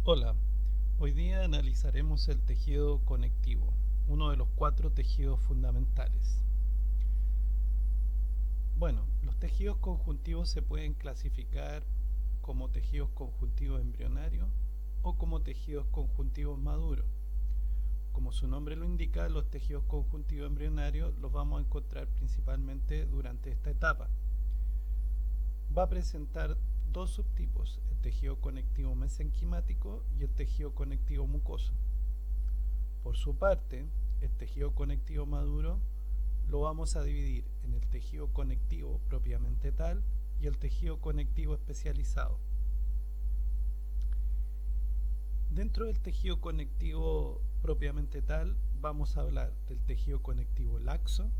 Hola, hoy día analizaremos el tejido conectivo, uno de los 4 tejidos fundamentales. Bueno, los tejidos conjuntivos se pueden clasificar como tejidos conjuntivos embrionarios o como tejidos conjuntivos maduros. Como su nombre lo indica, los tejidos conjuntivos embrionarios los vamos a encontrar principalmente durante esta etapa. Va a presentar dos subtipos, el tejido conectivo mesenquimático y el tejido conectivo mucoso. Por su parte, el tejido conectivo maduro lo vamos a dividir en el tejido conectivo propiamente tal y el tejido conectivo especializado. Dentro del tejido conectivo propiamente tal vamos a hablar del tejido conectivo laxo,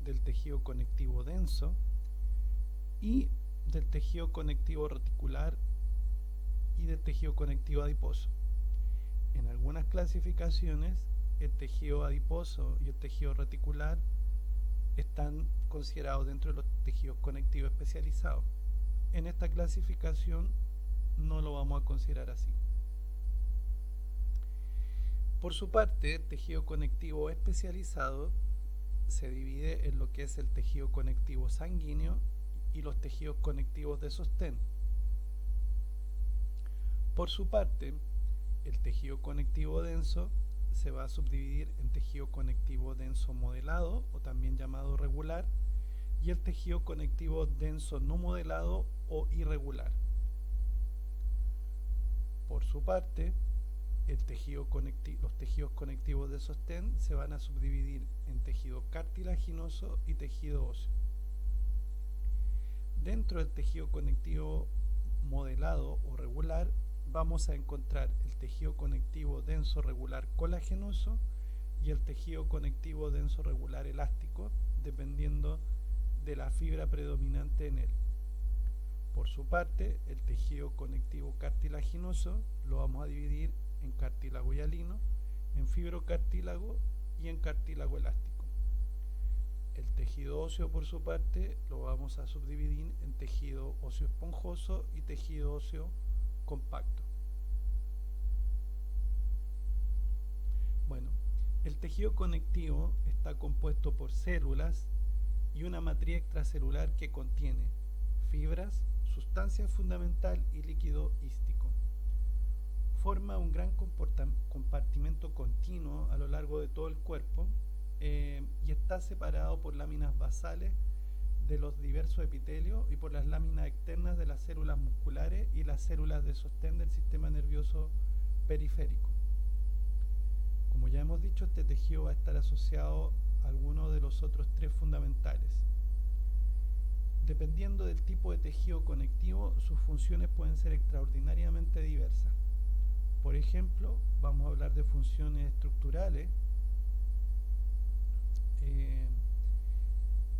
del tejido conectivo denso y del tejido conectivo reticular y del tejido conectivo adiposo. En algunas clasificaciones, el tejido adiposo y el tejido reticular están considerados dentro de los tejidos conectivos especializados. En esta clasificación no lo vamos a considerar así. Por su parte, el tejido conectivo especializado se divide en lo que es el tejido conectivo sanguíneo y los tejidos conectivos de sostén. Por su parte, el tejido conectivo denso se va a subdividir en tejido conectivo denso modelado o también llamado regular y el tejido conectivo denso no modelado o irregular. Por su parte, los tejidos conectivos de sostén se van a subdividir en tejido cartilaginoso y tejido óseo. Dentro del tejido conectivo modelado o regular vamos a encontrar el tejido conectivo denso regular colagenoso y el tejido conectivo denso regular elástico, dependiendo de la fibra predominante en él. Por su parte, el tejido conectivo cartilaginoso lo vamos a dividir en cartílago hialino, en fibrocartílago y en cartílago elástico. El tejido óseo, por su parte, lo vamos a subdividir en tejido óseo esponjoso y tejido óseo compacto. Bueno, el tejido conectivo está compuesto por células y una matriz extracelular que contiene fibras, sustancia fundamental y líquido ístico. Forma un gran compartimento continuo a lo largo de todo el cuerpo y está separado por láminas basales de los diversos epitelios y por las láminas externas de las células musculares y las células de sostén del sistema nervioso periférico. Como ya hemos dicho, este tejido va a estar asociado a alguno de los otros 3 fundamentales. Dependiendo del tipo de tejido conectivo, sus funciones pueden ser extraordinariamente diversas. Por ejemplo, vamos a hablar de funciones estructurales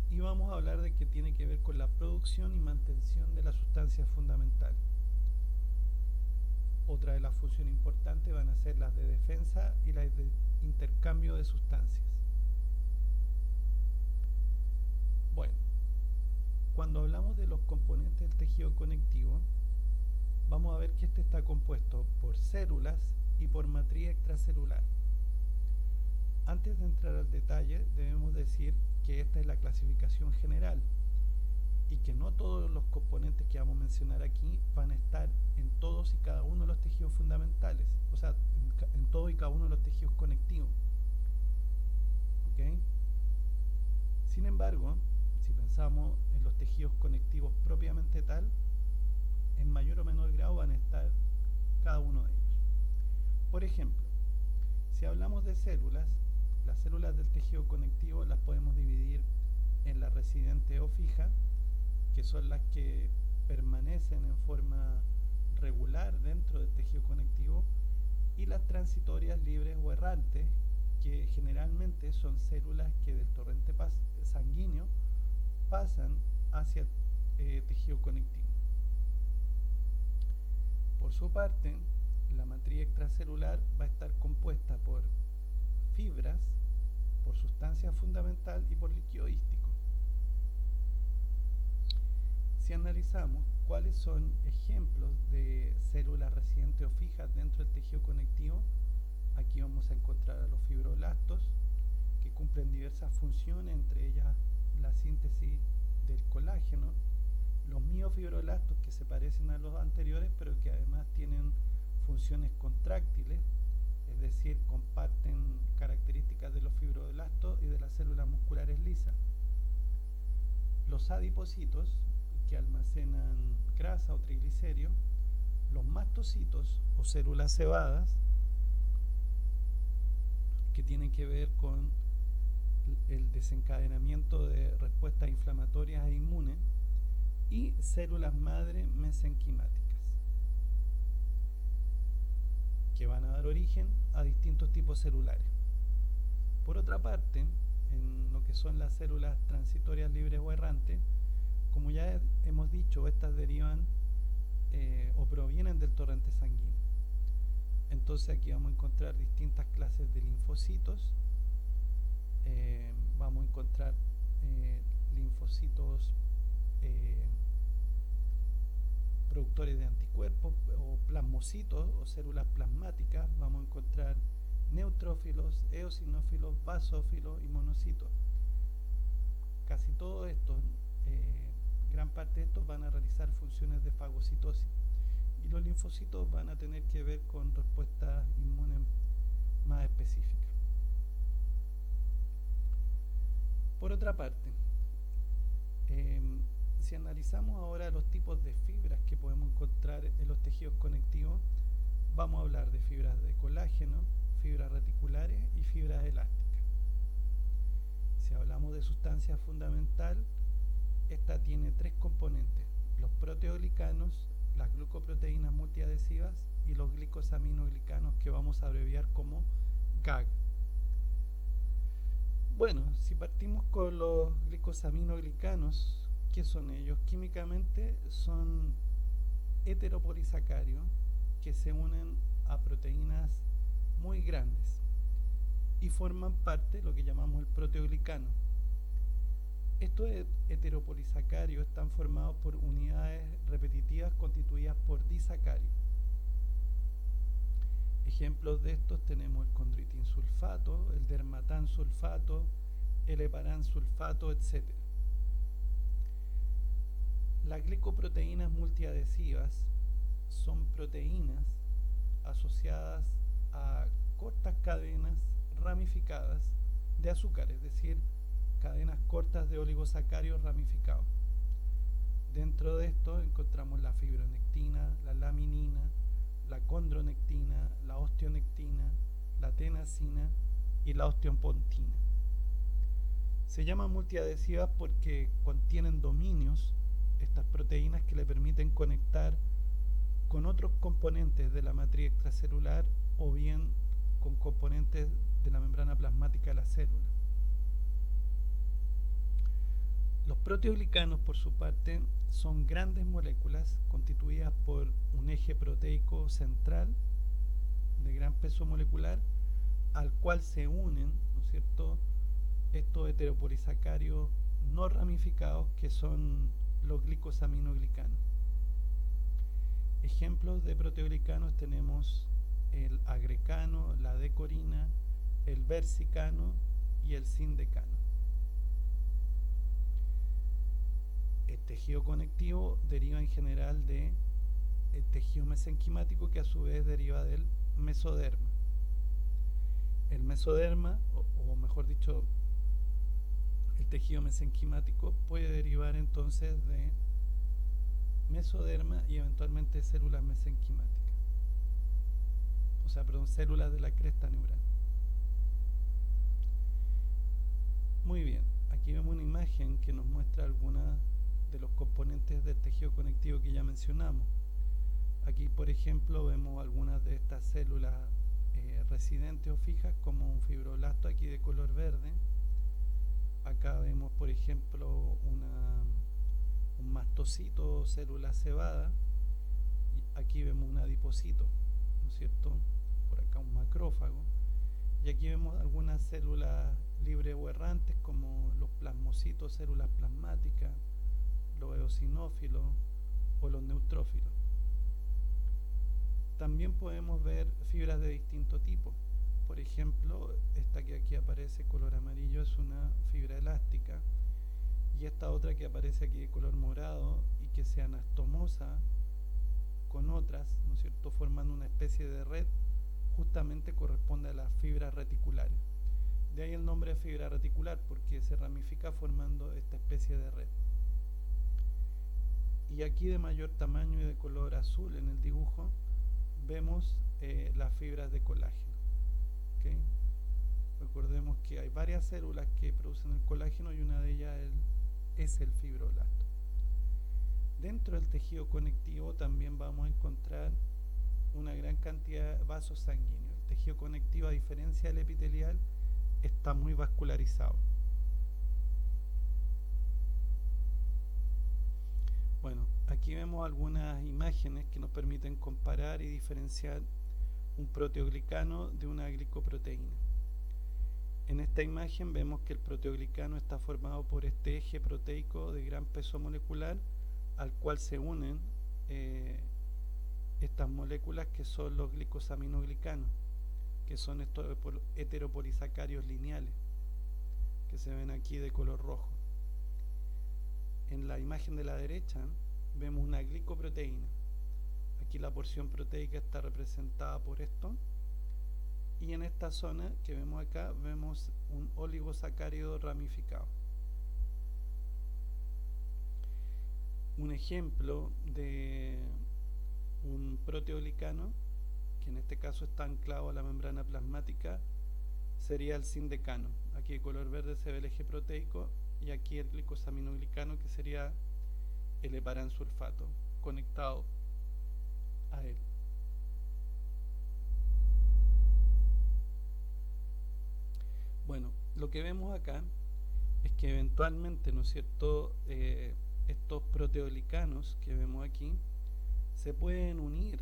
y vamos a hablar de que tiene que ver con la producción y mantención de la sustancia fundamental. Otra de las funciones importantes van a ser las de defensa y las de intercambio de sustancias. Bueno, cuando hablamos de los componentes del tejido conectivo, vamos a ver que este está compuesto por células y por matriz extracelular. Antes de entrar al detalle, debemos decir que esta es la clasificación general y que no todos los componentes que vamos a mencionar aquí van a estar en todos y cada uno de los tejidos fundamentales, o sea, en todos y cada uno de los tejidos conectivos. ¿Okay? Sin embargo, si pensamos en los tejidos conectivos propiamente tal, en mayor o menor grado van a estar cada uno de ellos. Por ejemplo, si hablamos de células, las células del tejido conectivo las podemos dividir en la residente o fija, que son las que permanecen en forma regular dentro del tejido conectivo, y las transitorias libres o errantes, que generalmente son células que del torrente sanguíneo pasan hacia el tejido conectivo. Por su parte, la matriz extracelular va a estar compuesta por fibras, por sustancia fundamental y por líquido ístico. Si analizamos cuáles son ejemplos de células residentes o fijas dentro del cumplen diversas funciones, entre ellas la síntesis del colágeno, los miofibroblastos, que se parecen a los anteriores pero que además tienen funciones contráctiles, es decir, comparten características de los fibroblastos y de las células musculares lisas. Los adipocitos, que almacenan grasa o triglicéridos, los mastocitos o células cebadas, que tienen que ver con el desencadenamiento de respuestas inflamatorias e inmunes, y células madre mesenquimáticas, que van a dar origen a distintos tipos celulares. Por otra parte, en lo que son las células transitorias libres o errantes, como ya hemos dicho, estas derivan o provienen del torrente sanguíneo. Entonces aquí vamos a encontrar distintas clases de linfocitos. Vamos a encontrar linfocitos productores de anticuerpos o plasmocitos o células plasmáticas. Vamos a encontrar neutrófilos, eosinófilos, basófilos y monocitos. Casi todos estos, gran parte de estos van a realizar funciones de fagocitosis, y los linfocitos van a tener que ver con respuestas inmunes más específicas. Por otra parte, si analizamos ahora los tipos de fibras que podemos encontrar en los tejidos conectivos, vamos a hablar de fibras de colágeno, fibras reticulares y fibras elásticas. Si hablamos de sustancia fundamental, esta tiene tres componentes: los proteoglicanos, las glucoproteínas multiadhesivas y los glicosaminoglicanos, que vamos a abreviar como GAG. Bueno, si partimos con los glicosaminoglicanos, ¿qué son ellos? Químicamente son heteropolisacarios que se unen a proteínas muy grandes y forman parte de lo que llamamos el proteoglicano. Estos heteropolisacarios están formados por unidades repetitivas constituidas por disacarios. Ejemplos de estos tenemos el condroitin sulfato, el dermatan sulfato, el heparan sulfato, etc. Las glicoproteínas multiadhesivas son proteínas asociadas a cortas cadenas ramificadas de azúcar, es decir, cadenas cortas de oligosacarios ramificados. Dentro de esto encontramos la fibronectina, la laminina, la condronectina, la osteonectina, la tenasina y la osteopontina. Se llaman multiadhesivas porque contienen dominios, estas proteínas, que le permiten conectar con otros componentes de la matriz extracelular o bien con componentes de la membrana plasmática de la célula. Los proteoglicanos, por su parte, son grandes moléculas constituidas por un eje proteico central de gran peso molecular, al cual se unen, ¿no es cierto?, estos heteropolisacarios no ramificados, que son los glicosaminoglicanos. Ejemplos de proteoglicanos tenemos el agrecano, la decorina, el versicano y el sindecano. El tejido conectivo deriva en general del tejido mesenquimático, que a su vez deriva del mesoderma. El mesoderma, o mejor dicho, el tejido mesenquimático puede derivar entonces de mesoderma y eventualmente células mesenquimáticas, o sea, perdón, células de la cresta neural. Muy bien, aquí vemos una imagen que nos muestra algunas de los componentes del tejido conectivo que ya mencionamos. Aquí, por ejemplo, vemos algunas de estas células residentes o fijas, como un fibroblasto aquí de color verde. Acá vemos, por ejemplo, un mastocito o célula cebada. Y aquí vemos un adipocito, ¿no es cierto? Por acá un macrófago. Y aquí vemos algunas células libres o errantes, como los plasmocitos, células plasmáticas, los eosinófilos o los neutrófilos. También podemos ver fibras de distinto tipo. por ejemplo, esta que aquí aparece color amarillo es una fibra elástica, y esta otra que aparece aquí de color morado y que se anastomosa con otras, ¿no es cierto?, formando una especie de red, justamente corresponde a las fibras reticulares. De ahí el nombre de fibra reticular, porque se ramifica formando esta especie de red. Y aquí de mayor tamaño y de color azul en el dibujo vemos las fibras de colágeno. ¿Okay? Recordemos que hay varias células que producen el colágeno y una de ellas es el fibroblasto. Dentro del tejido conectivo también vamos a encontrar una gran cantidad de vasos sanguíneos. El tejido conectivo, a diferencia del epitelial, está muy vascularizado. Bueno, aquí vemos algunas imágenes que nos permiten comparar y diferenciar un proteoglicano de una glicoproteína. En esta imagen vemos que el proteoglicano está formado por este eje proteico de gran peso molecular al cual se unen estas moléculas que son los glicosaminoglicanos, que son estos heteropolisacarios lineales que se ven aquí de color rojo. En la imagen de la derecha vemos una glicoproteína. Aquí la porción proteica está representada por esto, y en esta zona que vemos acá vemos un oligosacárido ramificado. Un ejemplo de un proteoglicano, que en este caso está anclado a la membrana plasmática, sería el sindecano. Aquí de color verde se ve el eje proteico, y aquí el glicosaminoglicano, que sería el heparansulfato conectado a él. Bueno, lo que vemos acá es que eventualmente, ¿no es cierto?, estos proteoglicanos que vemos aquí se pueden unir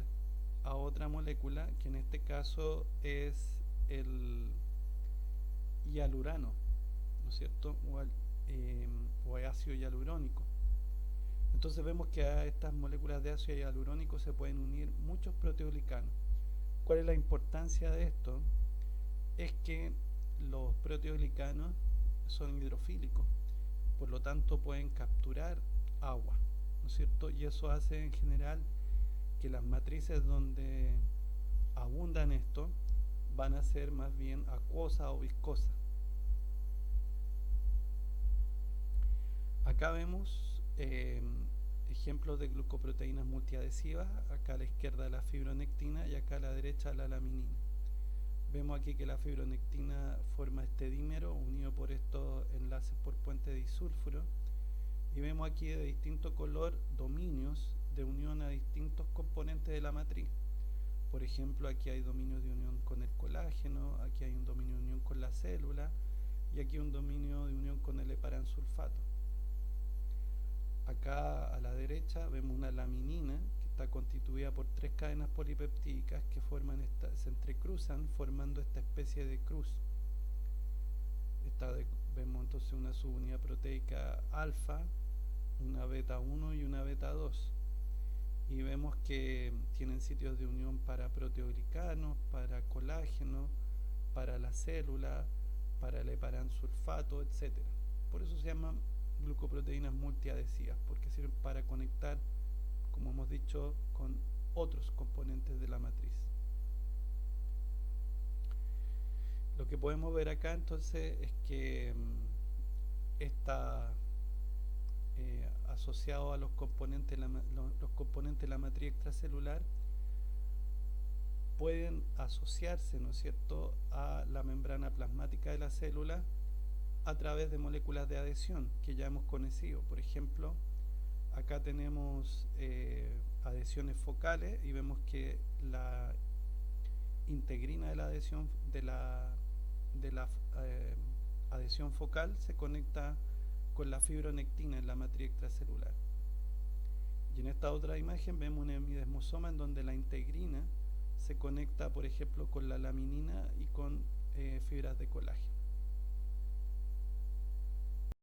a otra molécula, que en este caso es el hialurano, ¿no es cierto?, o ácido hialurónico. Entonces vemos que a estas moléculas de ácido hialurónico se pueden unir muchos proteoglicanos. ¿Cuál es la importancia de esto? Es que los proteoglicanos son hidrofílicos, por lo tanto pueden capturar agua, ¿no es cierto? Y eso hace en general que las matrices donde abundan esto van a ser más bien acuosas o viscosas. Acá vemos ejemplos de glucoproteínas multiadhesivas, acá a la izquierda la fibronectina y acá a la derecha la laminina. Vemos aquí que la fibronectina forma este dímero unido por estos enlaces por puente disulfuro, y vemos aquí de distinto color dominios de unión a distintos componentes de la matriz. Por ejemplo, aquí hay dominios de unión con el colágeno, aquí hay un dominio de unión con la célula, y aquí un dominio de unión con el heparansulfato. Acá a la derecha vemos una laminina que está constituida por 3 cadenas polipeptídicas que se entrecruzan formando esta especie de cruz. Vemos entonces una subunidad proteica alfa, una beta 1 y una beta 2. Y vemos que tienen sitios de unión para proteoglicanos, para colágeno, para la célula, para el heparansulfato, etc. Por eso se llaman glucoproteínas multiadhesivas, porque sirven para conectar, como hemos dicho, con otros componentes de la matriz. Lo que podemos ver acá entonces es que está asociado a los componentes de la matriz extracelular, pueden asociarse, ¿no es cierto?, a la membrana plasmática de la célula a través de moléculas de adhesión que ya hemos conocido. Por ejemplo, acá tenemos adhesiones focales y vemos que la integrina de la adhesión adhesión focal se conecta con la fibronectina en la matriz extracelular. Y en esta otra imagen vemos un hemidesmosoma en donde la integrina se conecta, por ejemplo, con la laminina y con fibras de colágeno.